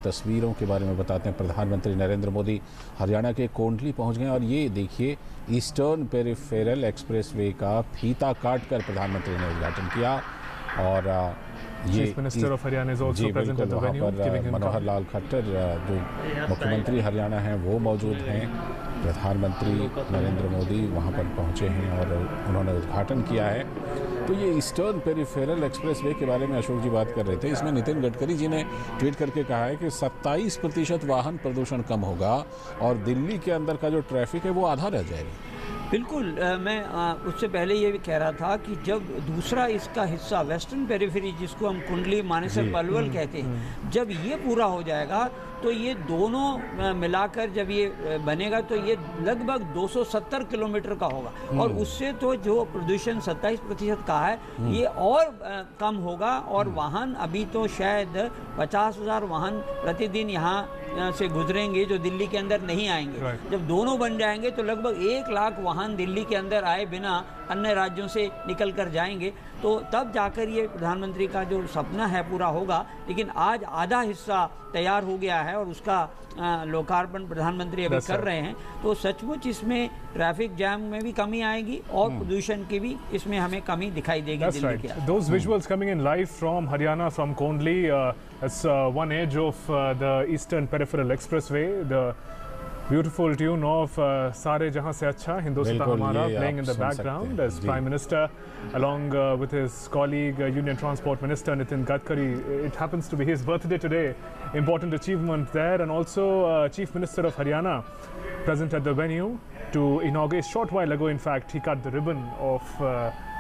तस्वीरों के बारे में बताते हैं। प्रधानमंत्री नरेंद्र मोदी हरियाणा के कोंडली पहुंच गए और ये देखिए ईस्टर्न पेरिफेरल एक्सप्रेसवे का फीता काटकर प्रधानमंत्री ने उद्घाटन किया। और ये chief minister of Haryana is also present at the venue, Manohar Lal Khattar जो मुख्यमंत्री हरियाणा हैं वो मौजूद हैं। प्रधानमंत्री नरेंद्र मोदी वहां पर पहुंचे हैं और उन्होंने उद्घाटन किया है। तो ये ईस्टर्न पेरिफेरल एक्सप्रेसवे के बारे में अशोक जी बात कर रहे थे। इसमें नितिन गडकरी जी ने ट्वीट करके कहा है कि 27% वाहन प्रदूषण कम होगा और दिल्ली के अंदर का जो ट्रैफिक है वो आधा रह जाएगा। बिल्कुल, मैं उससे पहले ये भी कह रहा था कि जब दूसरा इसका हिस्सा वेस्टर्न पेरिफेरी जिसको हम कुंडली मानेसर पलवल कहते हैं, जब ये पूरा हो जाएगा तो ये दोनों मिलाकर जब ये बनेगा तो ये लगभग 270 किलोमीटर का होगा और उससे तो जो प्रदूषण 27% का है ये और कम होगा। और वाहन अभी तो शायद 50,000 वाहन प्रतिदिन यहाँ से गुजरेंगे जो दिल्ली के अंदर नहीं आएंगे। जब दोनों बन जाएंगे तो लगभग 1 लाख वाहन दिल्ली के अंदर आए बिना अन्य राज्यों से निकल कर जाएंगे। तो तब जाकर ये प्रधानमंत्री का जो सपना है पूरा होगा। लेकिन आज आधा हिस्सा तैयार हो गया है और उसका लोकार्पण प्रधानमंत्री अभी कर रहे हैं। तो सचमुच इसमें ट्रैफिक जैम में भी कमी आएगी और प्रदूषण की भी इसमें हमें कमी दिखाई देगी। That's right. Those visuals coming in live from Haryana, from Kondli. It's one edge of the Eastern Peripheral Expressway. The beautiful tune of Sare Jahan Se Acha Hindustan Hamara playing in the background as Prime Minister along with his colleague Union Transport Minister Nitin Gadkari. It happens to be his birthday today. Important achievement there. And also Chief Minister of Haryana present at the venue to inaugurate. Short while ago, in fact, he cut the ribbon of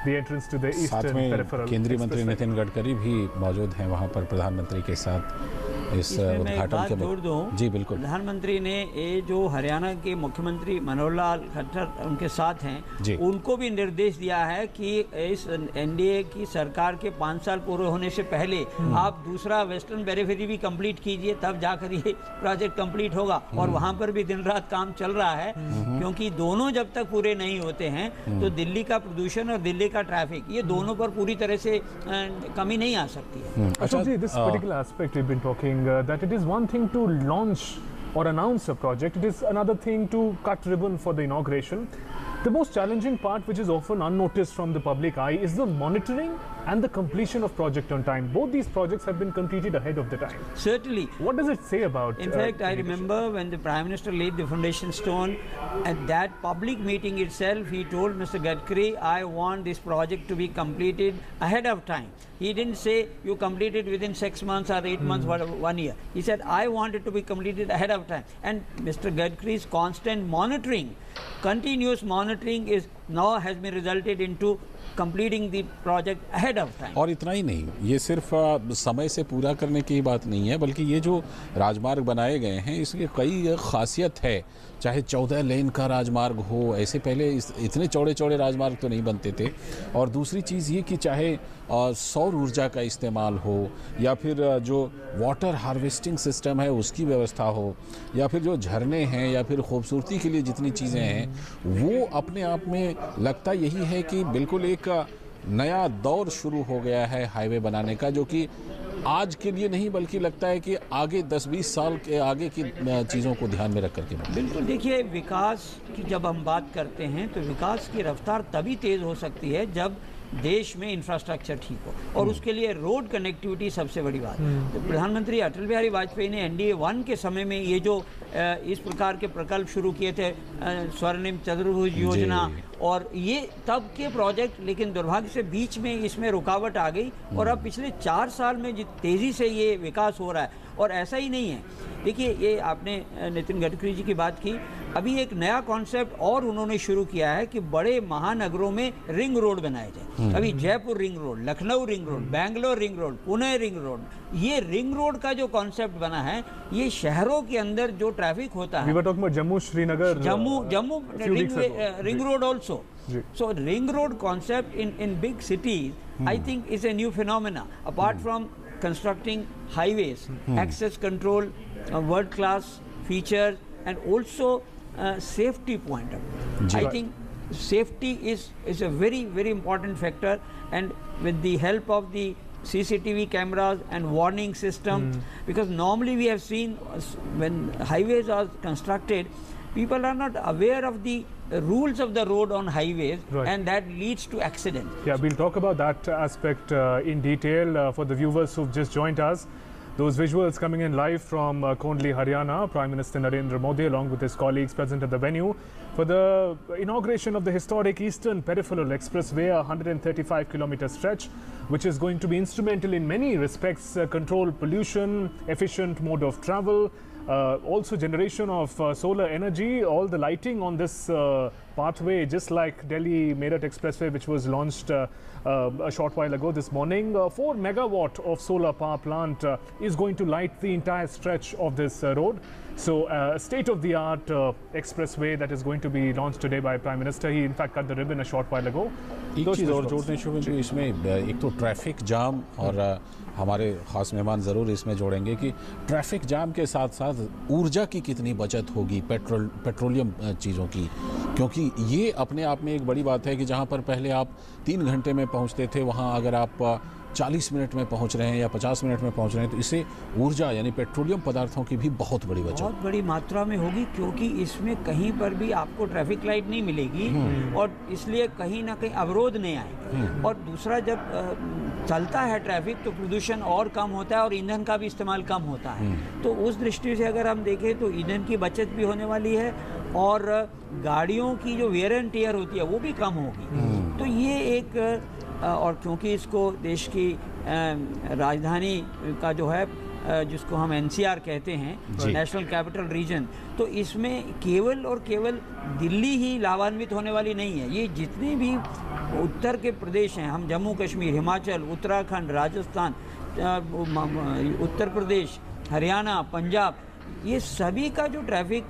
the entrance to the Eastern Peripheral. केंद्रीय मंत्री नितिन गडकरी भी मौजूद हैं वहाँ पर प्रधानमंत्री के साथ इस उद्घाटन के जोड़ दूं। जी बिल्कुल। प्रधानमंत्री ने ये जो हरियाणा के मुख्यमंत्री मनोहर लाल खट्टर उनके साथ हैं, उनको भी निर्देश दिया है कि इस एनडीए की सरकार के 5 साल पूरे होने से पहले आप दूसरा वेस्टर्न पेरिफेरी भी कंप्लीट कीजिए, तब जाकर ये प्रोजेक्ट कंप्लीट होगा। और वहाँ पर भी दिन रात काम चल रहा है क्योंकि दोनों जब तक पूरे नहीं होते हैं तो दिल्ली का प्रदूषण और दिल्ली का ट्रैफिक ये दोनों पर पूरी तरह से कमी नहीं आ सकती है। Ashok ji, this particular aspect we've been talking that it is one thing to launch or announce a project, it is another thing to cut ribbon for the inauguration. The most challenging part, which is often unnoticed from the public eye, is the monitoring and the completion of project on time. Both these projects have been completed ahead of the time. Certainly. What does it say about? In fact, I remember when the Prime Minister laid the foundation stone at that public meeting itself, he told Mr. Gadkari, "I want this project to be completed ahead of time." He didn't say you complete it within 6 months or 8 months, 1 year. He said, "I want it to be completed ahead of time." And Mr. Gadkari's constant monitoring, continuous monitoring is now has been resulted into completing the project ahead of time. और इतना ही नहीं, ये सिर्फ समय से पूरा करने की बात नहीं है, बल्कि ये जो राजमार्ग बनाए गए हैं इसकी कई खासियत है। चाहे 14 लेन का राजमार्ग हो, ऐसे पहले इतने चौड़े चौड़े राजमार्ग तो नहीं बनते थे। और दूसरी चीज़ ये कि चाहे सौर ऊर्जा का इस्तेमाल हो या फिर जो वाटर हार्वेस्टिंग सिस्टम है उसकी व्यवस्था हो या फिर जो झरने हैं या फिर खूबसूरती के लिए जितनी चीज़ें हैं, वो अपने आप में लगता यही है कि बिल्कुल एक नया दौर शुरू हो गया है हाईवे बनाने का, जो कि आज के लिए नहीं बल्कि लगता है कि आगे 10-20 साल के आगे की चीज़ों को ध्यान में रख करके। बिल्कुल, देखिए विकास की जब हम बात करते हैं तो विकास की रफ्तार तभी तेज़ हो सकती है जब देश में इंफ्रास्ट्रक्चर ठीक हो, और उसके लिए रोड कनेक्टिविटी सबसे बड़ी बात। तो प्रधानमंत्री अटल बिहारी वाजपेयी ने NDA 1 के समय में ये जो इस प्रकार के प्रकल्प शुरू किए थे, स्वर्णिम चतुर्भुज योजना, और ये तब के प्रोजेक्ट, लेकिन दुर्भाग्य से बीच में इसमें रुकावट आ गई और अब पिछले 4 साल में जिस तेज़ी से ये विकास हो रहा है। और ऐसा ही नहीं है, देखिए ये आपने नितिन गडकरी जी की बात की, अभी एक नया कॉन्सेप्ट और उन्होंने शुरू किया है कि बड़े महानगरों में रिंग रोड बनाए जाए। अभी Jaipur ring road, Lucknow ring road, Bangalore ring road, Pune ring road, ये रिंग रोड का जो कॉन्सेप्ट बना है ये शहरों के अंदर जो ट्रैफिक होता है, Jammu Srinagar, Jammu ring road also. So ring road concept in big cities, I think is a new phenomena. Apart from constructing highways, access control, world class features, and also safety point of view. I think safety is a very important factor, and with the help of the CCTV cameras and warning system, because normally we have seen when highways are constructed, people are not aware of the rules of the road on highways, and that leads to accidents. Yeah, we'll talk about that aspect in detail for the viewers who've just joined us. Those visuals coming in live from Kondli, Haryana. Prime Minister Narendra Modi along with his colleagues present at the venue for the inauguration of the historic Eastern Peripheral Expressway, a 135-kilometer stretch, which is going to be instrumental in many respects, control pollution, efficient mode of travel, also generation of solar energy, all the lighting on this pathway, just like Delhi-Meerut Expressway, which was launched a short while ago this morning. 4 megawatt of solar power plant is going to light the entire stretch of this road. So state-of-the-art expressway that is going to be launched today by Prime Minister. He in fact cut the ribbon a short while ago. एक चीज़ और जोड़ने शुभ इसमें एक तो traffic jam, और हमारे ख़ास मेहमान ज़रूर इसमें जोड़ेंगे कि ट्रैफिक जाम के साथ साथ ऊर्जा की कितनी बचत होगी पेट्रोलियम चीज़ों की, क्योंकि ये अपने आप में एक बड़ी बात है कि जहाँ पर पहले आप 3 घंटे में पहुँचते थे, वहाँ अगर आप 40 मिनट में पहुंच रहे हैं या 50 मिनट में पहुंच रहे हैं, तो इससे ऊर्जा यानी पेट्रोलियम पदार्थों की भी बहुत बड़ी बचत, बहुत बड़ी मात्रा में होगी, क्योंकि इसमें कहीं पर भी आपको ट्रैफिक लाइट नहीं मिलेगी और इसलिए कहीं ना कहीं अवरोध नहीं आएगा। और दूसरा, जब चलता है ट्रैफिक तो प्रदूषण और कम होता है और ईंधन का भी इस्तेमाल कम होता है। तो उस दृष्टि से अगर हम देखें तो ईंधन की बचत भी होने वाली है और गाड़ियों की जो वेयर एंड टियर होती है वो भी कम होगी। तो ये एक, और क्योंकि इसको देश की राजधानी का जो है, जिसको हम NCR कहते हैं, नेशनल कैपिटल रीजन, तो इसमें केवल और केवल दिल्ली ही लाभान्वित होने वाली नहीं है। ये जितने भी उत्तर के प्रदेश हैं, हम जम्मू कश्मीर, हिमाचल, उत्तराखंड, राजस्थान, उत्तर प्रदेश, हरियाणा, पंजाब, ये सभी का जो ट्रैफिक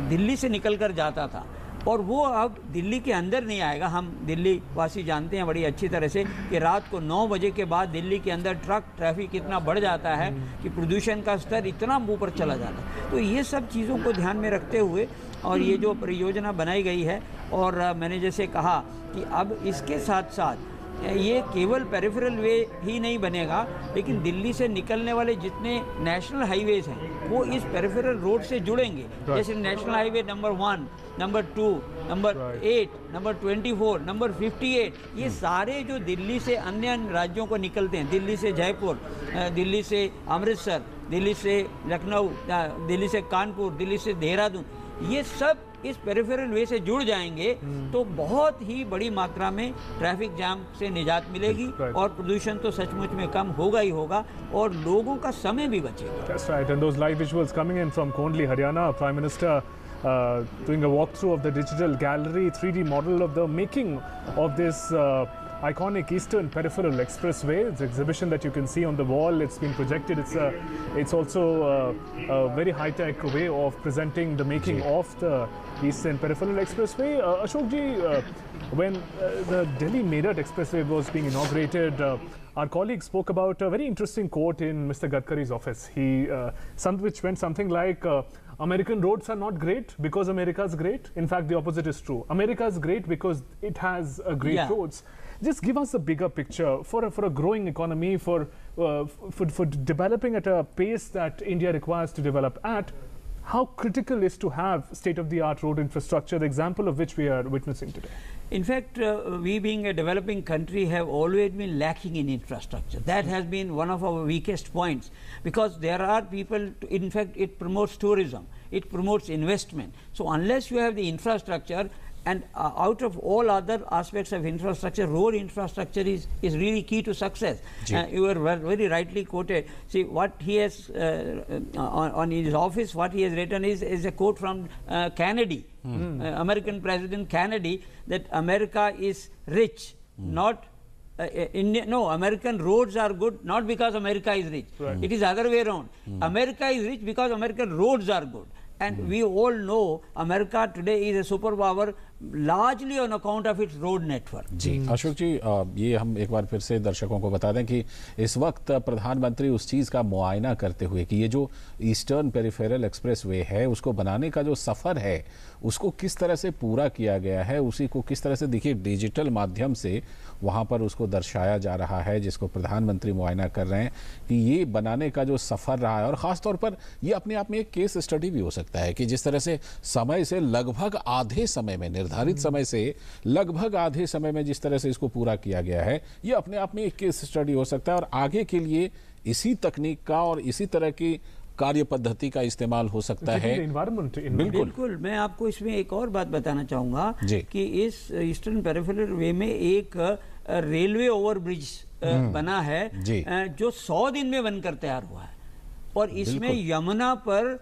दिल्ली से निकल कर जाता था और वो अब दिल्ली के अंदर नहीं आएगा। हम दिल्ली वासी जानते हैं बड़ी अच्छी तरह से कि रात को 9 बजे के बाद दिल्ली के अंदर ट्रैफिक इतना बढ़ जाता है कि प्रदूषण का स्तर इतना ऊपर चला जाता है। तो ये सब चीज़ों को ध्यान में रखते हुए और ये जो परियोजना बनाई गई है, और मैंने जैसे कहा कि अब इसके साथ साथ ये केवल पेरिफेरल वे ही नहीं बनेगा, लेकिन दिल्ली से निकलने वाले जितने नेशनल हाईवेज हैं वो इस पेरिफेरल रोड से जुड़ेंगे। जैसे national highway number 1, number 2, number 8, number 24, number 58, ये सारे जो दिल्ली से अन्य राज्यों को निकलते हैं, दिल्ली से जयपुर, दिल्ली से अमृतसर, दिल्ली से लखनऊ, दिल्ली से कानपुर, दिल्ली से देहरादून, ये सब इस पेरिफेरल वे से जुड़ जाएंगे तो बहुत ही बड़ी मात्रा में ट्रैफिक जाम से निजात मिलेगी और प्रदूषण तो सचमुच में कम होगा ही होगा और लोगों का समय भी बचेगा। That's right, and those live visuals coming in from Kondli, Haryana, Prime Minister doing a walkthrough of the digital gallery 3D model of the making of this iconic Eastern Peripheral Expressway. It's an exhibition that you can see on the wall. It's been projected. It's also a very high-tech way of presenting the making of the Eastern Peripheral Expressway. Ashok ji, when the Delhi-Meerut Expressway was being inaugurated, our colleague spoke about a very interesting quote in Mr. Gadkari's office. Which went something like, American roads are not great because America is great. In fact, the opposite is true. America is great because it has great roads. Just give us a bigger picture for a growing economy, for developing at a pace that India requires to develop at. How critical is to have state-of-the-art road infrastructure, the example of which we are witnessing today? In fact, we being a developing country have always been lacking in infrastructure. That has been one of our weakest points, because there are people, in fact, it promotes tourism, it promotes investment. So unless you have the infrastructure, and out of all other aspects of infrastructure, road infrastructure is really key to success. You were very rightly quoted. See, what he has on his office, what he has written is a quote from Kennedy, American President Kennedy, that America is rich, not no, American roads are good not because America is rich. It is other way around. America is rich because American roads are good. And we all know America today is a superpower largely on account of its road network. जी अशोक जी, ये हम एक बार फिर से दर्शकों को बता दें कि इस वक्त प्रधानमंत्री उस चीज़ का मुआयना करते हुए कि ये जो ईस्टर्न पेरिफेरल एक्सप्रेसवे है उसको बनाने का जो सफ़र है उसको किस तरह से पूरा किया गया है, उसी को किस तरह से देखिए डिजिटल माध्यम से वहाँ पर उसको दर्शाया जा रहा है, जिसको प्रधानमंत्री मुआयना कर रहे हैं कि ये बनाने का जो सफ़र रहा है। और ख़ास तौर पर ये अपने आप में एक केस स्टडी भी हो सकता है कि जिस तरह से समय से लगभग आधे समय में, निर्धारित समय से लगभग आधे समय में जिस तरह से इसको पूरा किया गया है, ये अपने आप में एक केस स्टडी हो सकता है और आगे के लिए इसी तकनीक का और इसी तरह की कार्य पद्धति का इस्तेमाल हो सकता है। बिल्कुल, मैं आपको इसमें एक और बात बताना चाहूँगा कि इस ईस्टर्न पेरिफेरल वे में एक रेलवे ओवरब्रिज बना है जो 100 दिन में बनकर तैयार हुआ है और इसमें यमुना पर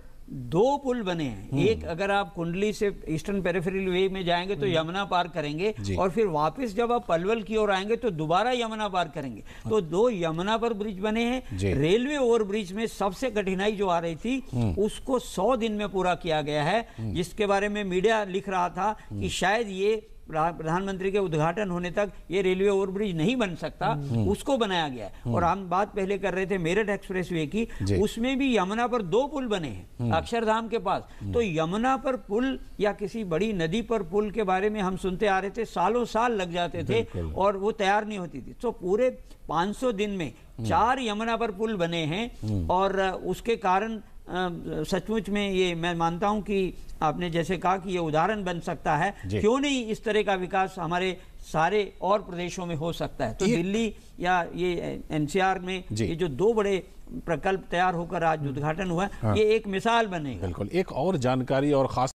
2 पुल बने हैं। एक अगर आप कुंडली से ईस्टर्न पेरिफेरल वे में जाएंगे तो यमुना पार करेंगे और फिर वापस जब आप पलवल की ओर आएंगे तो दोबारा यमुना पार करेंगे। तो 2 यमुना पर ब्रिज बने हैं। रेलवे ओवर ब्रिज में सबसे कठिनाई जो आ रही थी उसको 100 दिन में पूरा किया गया है, जिसके बारे में मीडिया लिख रहा था कि शायद ये प्रधानमंत्री के उद्घाटन होने तक ये रेलवे ओवरब्रिज नहीं बन सकता, उसको बनाया गया है। और हम बात पहले कर रहे थे मेरठ एक्सप्रेसवे की, उसमें भी यमुना पर 2 पुल बने हैं अक्षरधाम के पास। तो यमुना पर पुल या किसी बड़ी नदी पर पुल के बारे में हम सुनते आ रहे थे, सालों साल लग जाते थे और वो तैयार नहीं होती थी। तो पूरे 500 दिन में 4 यमुना पर पुल बने हैं और उसके कारण सचमुच में ये मैं मानता हूं कि आपने जैसे कहा कि ये उदाहरण बन सकता है, क्यों नहीं इस तरह का विकास हमारे सारे और प्रदेशों में हो सकता है। तो दिल्ली या ये एनसीआर में ये जो 2 बड़े प्रकल्प तैयार होकर आज उद्घाटन हुआ, ये एक मिसाल बनेगा। बिल्कुल, एक और जानकारी और खास